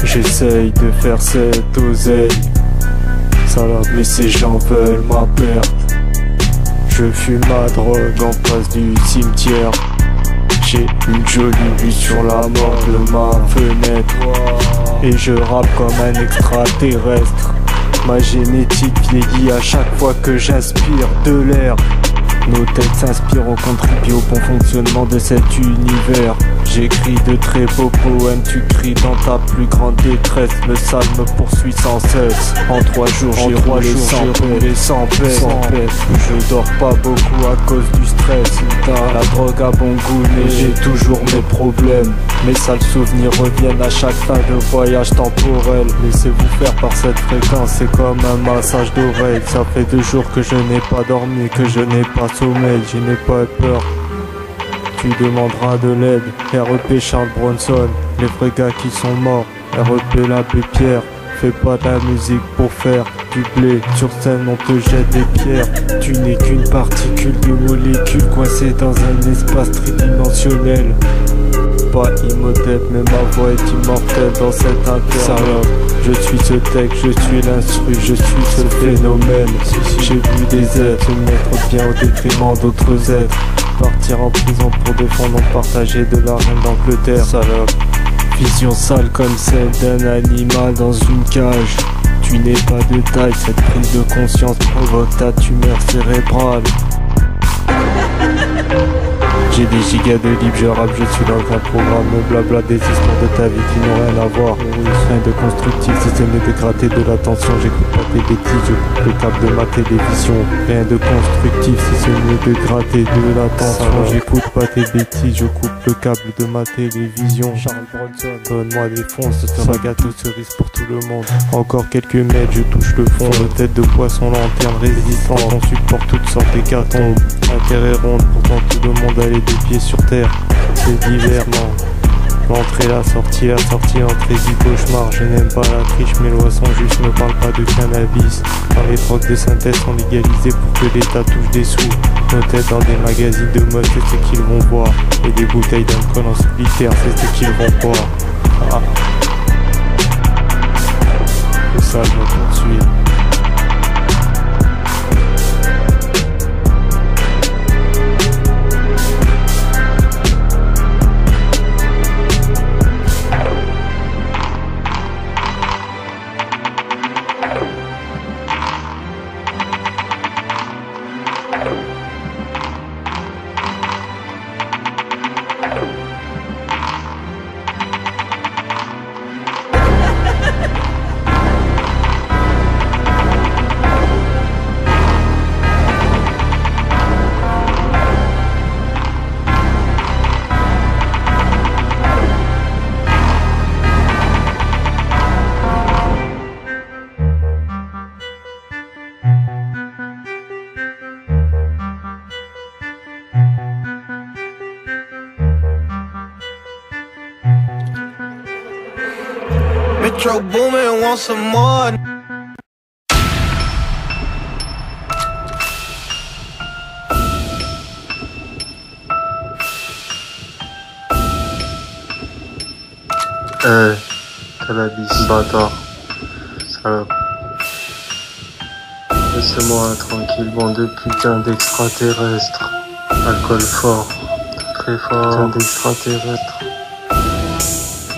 J'essaye de faire cette oseille, salope, mais ces gens veulent ma perte. Je fume ma drogue en face du cimetière. J'ai une jolie vue sur la mort de ma fenêtre. Et je rappe comme un extraterrestre. Ma génétique vieillit à chaque fois que j'inspire de l'air. Nos têtes s'inspirent, on contribue au bon fonctionnement de cet univers. J'écris de très beaux poèmes, tu cries dans ta plus grande détresse. Le sale me poursuit sans cesse. En 3 jours j'ai roulé sans paix. Je dors pas beaucoup à cause du stress. La drogue a bon goût mais j'ai toujours mes problèmes. Mes sales souvenirs reviennent à chaque fin de voyage temporel. Laissez-vous faire par cette fréquence, c'est comme un massage d'oreille. Ça fait 2 jours que je n'ai pas dormi, que je n'ai pas sommeil, je n'ai pas peur. Tu demanderas de l'aide. R.E.P. Charles Bronson, les vrais gars qui sont morts. R.E.P. l'abbé Pierre, fais pas de la musique pour faire du blé. Sur scène on te jette des pierres. Tu n'es qu'une particule de molécules coincée dans un espace tridimensionnel. Pas Imhotep mais ma voix est immortelle dans cet interlope. Je suis ce texte, je suis l'instru, je suis ce phénomène. J'ai vu des êtres se mettre bien au détriment d'autres êtres. Partir en prison pour défendre, on partageait de la reine d'Angleterre. Salope. Vision sale comme celle d'un animal dans une cage. Tu n'es pas de taille, cette prise de conscience provoque ta tumeur cérébrale. J'ai des gigas de libre, je rappe, je suis dans un programme. Blabla des histoires de ta vie qui n'ont rien à voir. Rien de constructif, si ce n'est de gratter de l'attention. J'écoute pas tes bêtises, je coupe le câble de ma télévision. Rien de constructif, si ce n'est de gratter de l'attention. J'écoute pas tes bêtises, je coupe le câble de ma télévision. Charles Bronson, donne-moi des fonces, c'est un gâteau cerise pour tout le monde. Encore quelques mètres, je touche le fond. De tête de poisson, lanterne résistante. On supporte toutes sortes d'hécatombes. La terre est ronde, pourtant tout le monde a les 2 pieds sur terre. C'est d'hiver, non. L'entrée, la sortie, entrée du cauchemar. Je n'aime pas la triche, mes lois sont justes, ne parle pas de cannabis. Quand les drogues de synthèse sont légalisées pour que l'État touche des sous. Nos têtes dans des magazines de mode, c'est ce qu'ils vont voir. Et des bouteilles d'alcool en solitaire, c'est ce qu'ils vont boire. Ah. Le sale me poursuit. Metro Boomin, want some more. Cannabis, bâtard, salope. Laissez-moi tranquille, bande de putain d'extraterrestres. Alcool fort, très fort, putain d'extraterrestres.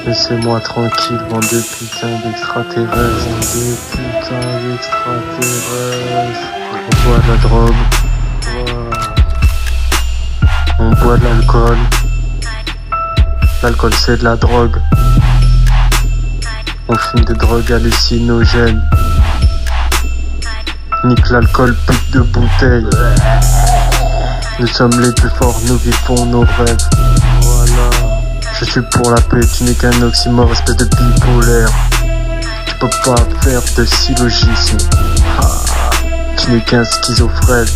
Laissez-moi tranquille, bande de putain d'extraterrestres. De putain d'extraterrestres. On boit de la drogue. On boit de l'alcool. L'alcool c'est de la drogue. On fume des drogues hallucinogènes. Nique l'alcool, pique de bouteilles. Nous sommes les plus forts, nous vivons nos rêves. Voilà. Je suis pour la paix, tu n'es qu'un oxymore, espèce de bipolaire. Tu peux pas faire de syllogisme. Tu n'es qu'un schizophrène.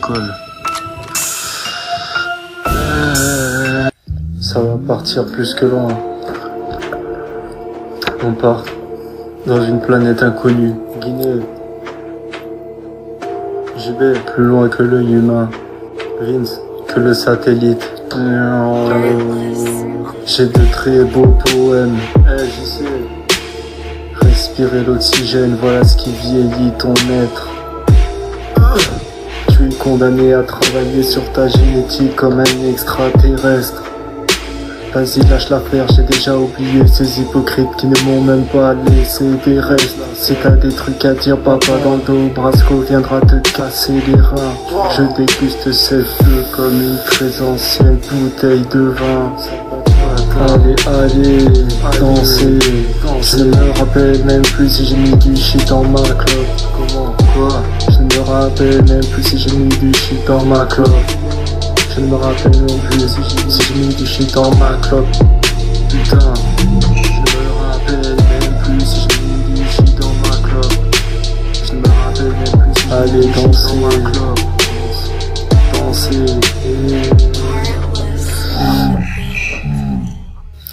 l'alcool. Ça va partir plus que loin. On part dans une planète inconnue. Guinée. JB, plus loin que l'œil humain. Vince, que le satellite. J'ai de très beaux poèmes. J'y sais. Respirer l'oxygène, voilà ce qui vieillit ton être. Tu es condamné à travailler sur ta génétique comme un extraterrestre. Vas-y, lâche l'affaire, j'ai déjà oublié ces hypocrites qui ne m'ont même pas laissé des restes. Si t'as des trucs à dire, papa dans le dos, Brasco viendra te casser les reins. Je déguste cette feu comme une très ancienne bouteille de vin. Allez, danser. Je ne me rappelle même plus si j'ai mis du shit dans ma clope. Comment? Quoi? Je ne me rappelle même plus si j'ai mis du shit dans ma clope. Je ne me rappelle non plus si j'ai mis du shit dans ma clope. Putain, je ne me rappelle même plus si j'ai mis du shit dans ma clope. Je ne me rappelle même plus si j'ai mis du shit dans ma clope. Danser.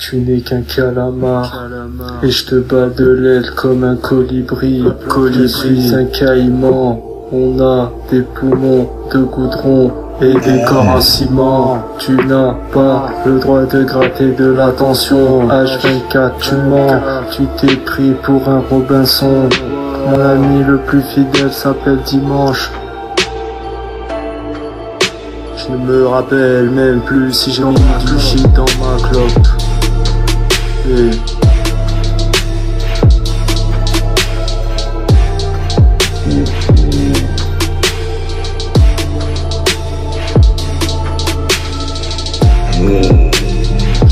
Tu n'es qu'un calamar, et je te bats de l'aile comme un colibri. Je suis un caïman, on a des poumons de goudron et des corps en ciment. Tu n'as pas le droit de gratter de l'attention. H24 tu mens, tu t'es pris pour un Robinson. Mon ami le plus fidèle s'appelle Dimanche. Je ne me rappelle même plus si j'ai mis du shit dans ma clope. Je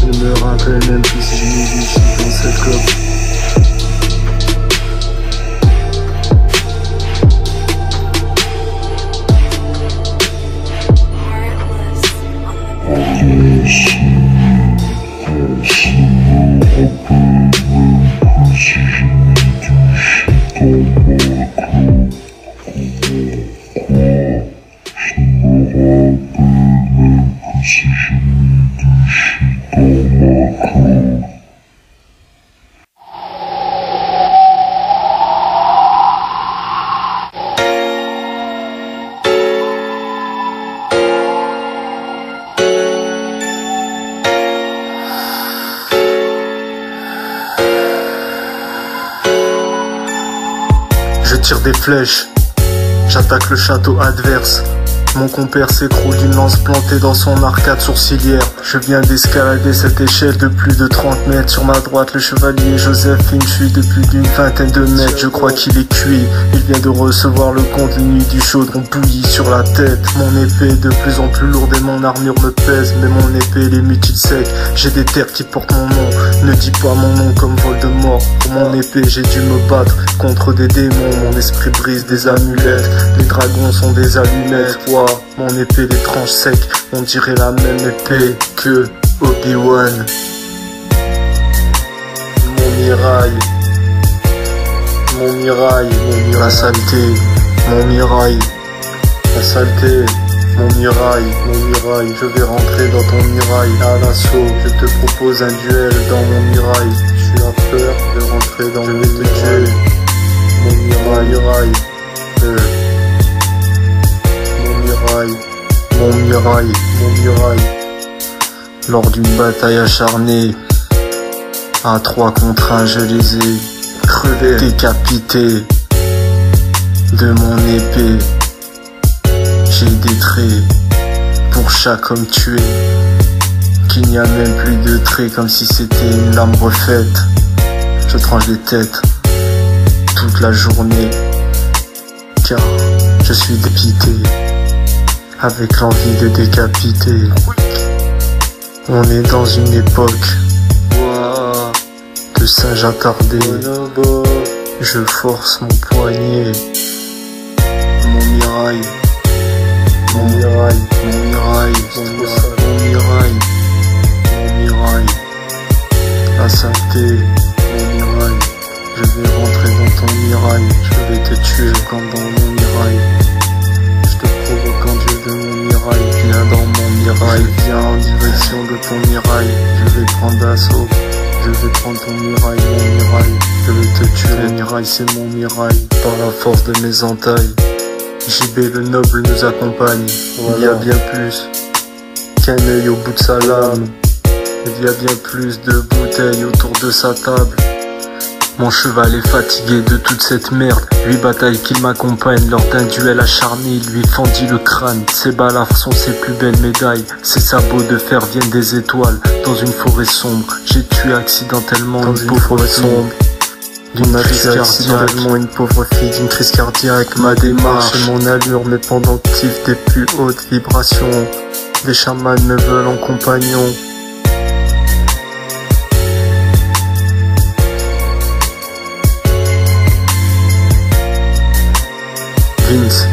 ne me rappelle même plus si j'ai mis du shit dans cette clope. Je tire des flèches, j'attaque le château adverse. Mon compère s'écroule d'une lance plantée dans son arcade sourcilière. Je viens d'escalader cette échelle de plus de 30 mètres. Sur ma droite, le chevalier Joséphine fuit de plus d'une vingtaine de mètres. Je crois qu'il est cuit, il vient de recevoir le contenu du chaudron bouilli sur la tête. Mon épée de plus en plus lourde et mon armure me pèse. Mais mon épée les mutile sec. J'ai des terres qui portent mon nom. Ne dis pas mon nom comme Voldemort. Pour mon épée, j'ai dû me battre contre des démons. Mon esprit brise des amulettes. Les dragons sont des allumettes. Mon épée les tranches secs, on dirait la même épée que Obi-Wan. Mon mirail, la saleté, mon mirail, la saleté, mon mirail, je vais rentrer dans ton mirail à l'assaut. Je te propose un duel dans mon mirail. Tu as peur de rentrer dans le mirail. Mon mirail. Mon mirail. Lors d'une bataille acharnée, à 3 contre 1, je les ai crevés, décapités de mon épée. J'ai des traits pour chaque homme tué, qu'il n'y a même plus de traits, comme si c'était une lame refaite. Je tranche des têtes toute la journée, car je suis dépité, avec l'envie de décapiter. On est dans une époque de singe attardé. Je force mon poignet. Mon mirail. La saleté. Mon mirail. Je vais rentrer dans ton mirail. Je vais te tuer comme dans mon mirail. Je te provoque quand Dieu attirail. Viens en direction de ton mirail. Je vais prendre d'assaut. Je vais prendre ton mirail, mon mirail. Je vais te tuer, mirail, c'est mon mirail. Par la force de mes entailles, JB le noble nous accompagne. Voilà. Il y a bien plus qu'un œil au bout de sa lame. Il y a bien plus de bouteilles autour de sa table. Mon cheval est fatigué de toute cette merde. 8 batailles qu'il m'accompagne lors d'un duel acharné. Il lui fendit le crâne. Ses balafres sont ses plus belles médailles. Ses sabots de fer viennent des étoiles. Dans une forêt sombre, j'ai tué accidentellement une pauvre sombre. D'une crise cardiaque, une pauvre fille d'une crise cardiaque. Ma démarche et mon allure, mes pendentifs des plus hautes vibrations. Les chamans me veulent en compagnon. Vince.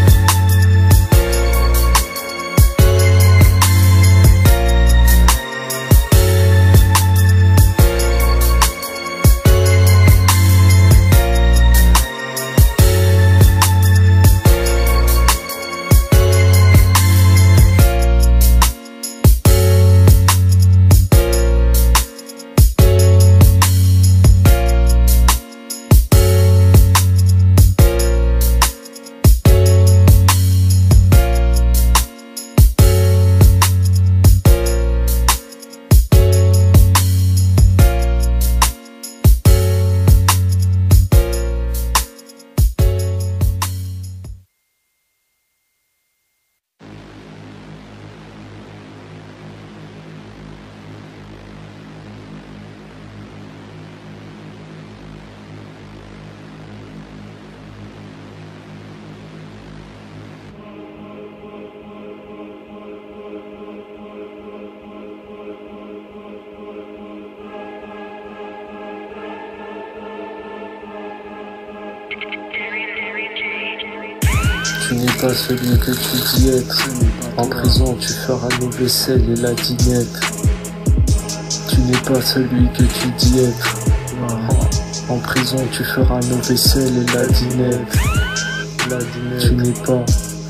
Tu n'es pas celui que tu dis être. En prison tu feras nos vaisselles et la dinette. Tu n'es pas celui que tu dis être. En prison tu feras nos vaisselles et la dinette. Tu n'es pas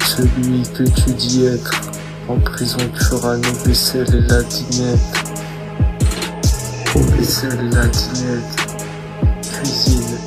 celui que tu dis être. En prison tu feras nos vaisselles et la dinette. Vaisselle et la dinette. Cuisine.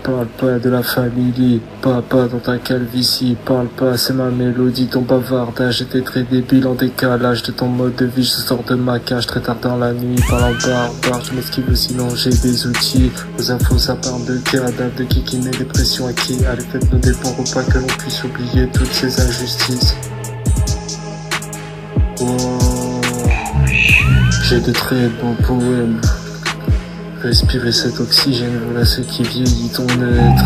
Parle pas de la famille, parle pas dans ta calvitie, parle pas, c'est ma mélodie, ton bavardage était très débile en décalage de ton mode de vie, je sors de ma cage très tard dans la nuit, parle en barbare, je m'esquive sinon j'ai des outils, aux infos ça parle de cadavres, de qui met des pressions à qui, allez faites-nous des bons repas que l'on puisse oublier toutes ces injustices. Oh, j'ai de très beaux poèmes. Respirer cet oxygène, voilà ce qui vieillit ton être.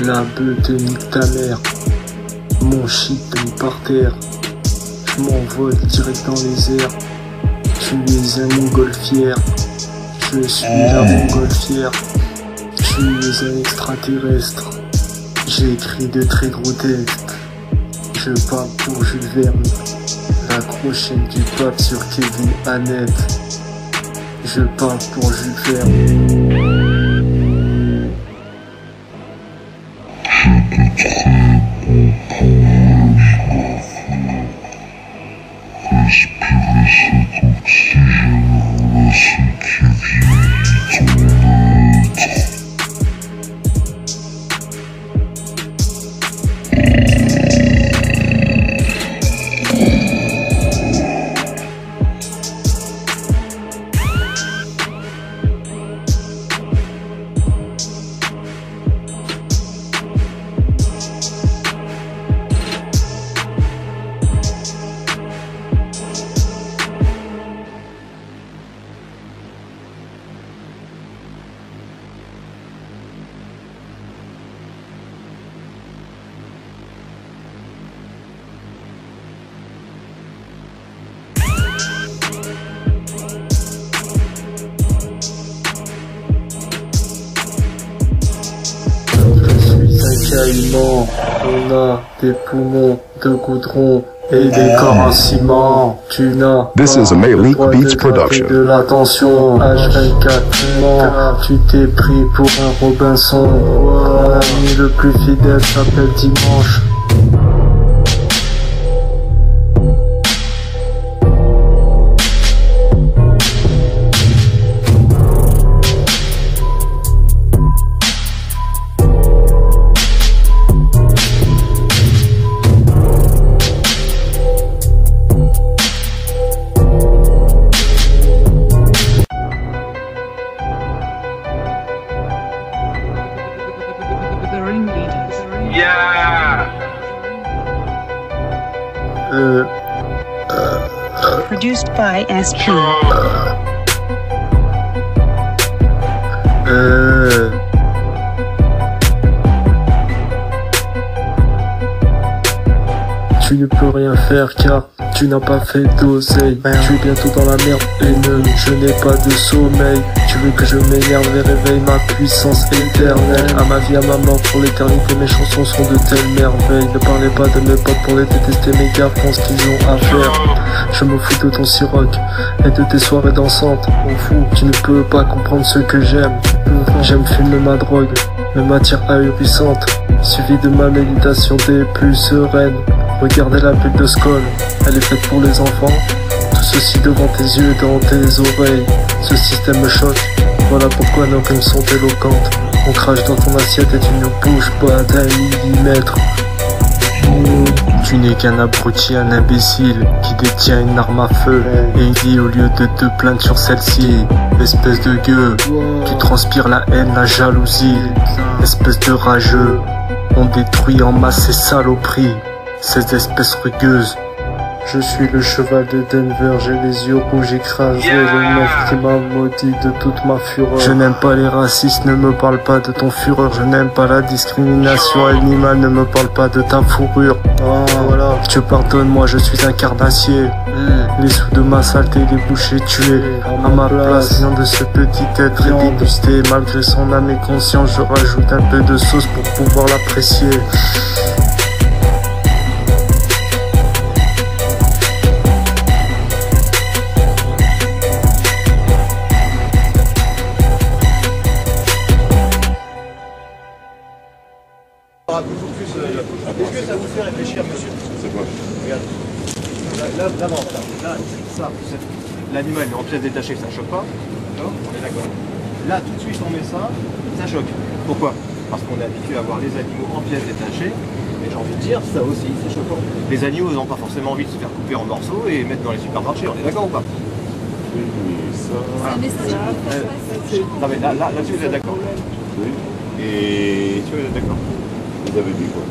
La beuh te nique ta mère, mon shit te mit par terre. Je m'envole direct dans les airs. Tu es un montgolfière. Je suis la montgolfière. Tu es un extraterrestre. J'ai écrit de très gros textes. Je parle pour Jules Verne. La prochaine du pape sur Kevin Annette. Je parle pour Jules Verne. Respirer cet oxygène, voilà ce qui vieillit ton être. bâillements. On a des poumons de goudron et des corps en ciment. Tu n'as This pas is a Malik le droit Beats de production. taper de l'attention. H24, tu mens. Tu t'es pris pour un Robinson. Mon ami le plus fidèle s'appelle Dimanche. The ringleaders. Produced by SP. Tu ne peux rien faire car tu n'as pas fait d'oseille. Tu es bientôt dans la merde haineux, je n'ai pas de sommeil. Tu veux que je m'énerve et réveille ma puissance éternelle. À ma vie, à ma mort, pour l'éternité, mes chansons sont de telles merveilles. Ne parlez pas de mes potes pour les détester, mes gars font ce qu'ils ont à faire. Je me fous de ton siroc et de tes soirées dansantes. M'en fous, tu ne peux pas comprendre ce que j'aime. J'aime filmer ma drogue, mes matières ahurissantes. Suivi de ma méditation des plus sereines. Regardez la bulle de Skoll, elle est faite pour les enfants. Tout ceci devant tes yeux et dans tes oreilles. Ce système me choque, voilà pourquoi nos rimes sont éloquentes. On crache dans ton assiette et tu ne bouges pas d'un millimètre. Tu n'es qu'un abruti, un imbécile qui détient une arme à feu. Et il dit au lieu de te plaindre sur celle-ci, espèce de gueux, tu transpires la haine, la jalousie. Espèce de rageux, on détruit en masse ces saloperies. Ces espèces rugueuses. Je suis le cheval de Denver, j'ai les yeux rouges écrasés, le mec qui m'a maudit de toute ma fureur. Je n'aime pas les racistes, ne me parle pas de ton fureur. Je n'aime pas la discrimination animale, ne me parle pas de ta fourrure. Voilà, Dieu pardonne-moi, je suis un carnassier. Les sous de ma saleté, les bouchers tués. À ma place, vient de ce petit être est dégusté. Malgré son âme et conscience, je rajoute un peu de sauce pour pouvoir l'apprécier. Est-ce que ça vous fait réfléchir, monsieur? C'est quoi? Regarde. Là, ça, l'animal est en pièces détachées, ça choque pas. D'accord? On est d'accord. Là, tout de suite, on met ça choque. Pourquoi? Parce qu'on est habitué à voir les animaux en pièces détachées. Et j'ai envie de dire, ça aussi, c'est choquant. Les animaux n'ont pas forcément envie de se faire couper en morceaux et mettre dans les supermarchés. On est d'accord ou pas? Oui, ça... Non mais là-dessus, vous êtes d'accord? Oui. Et tu es d'accord? Vous avez dit quoi?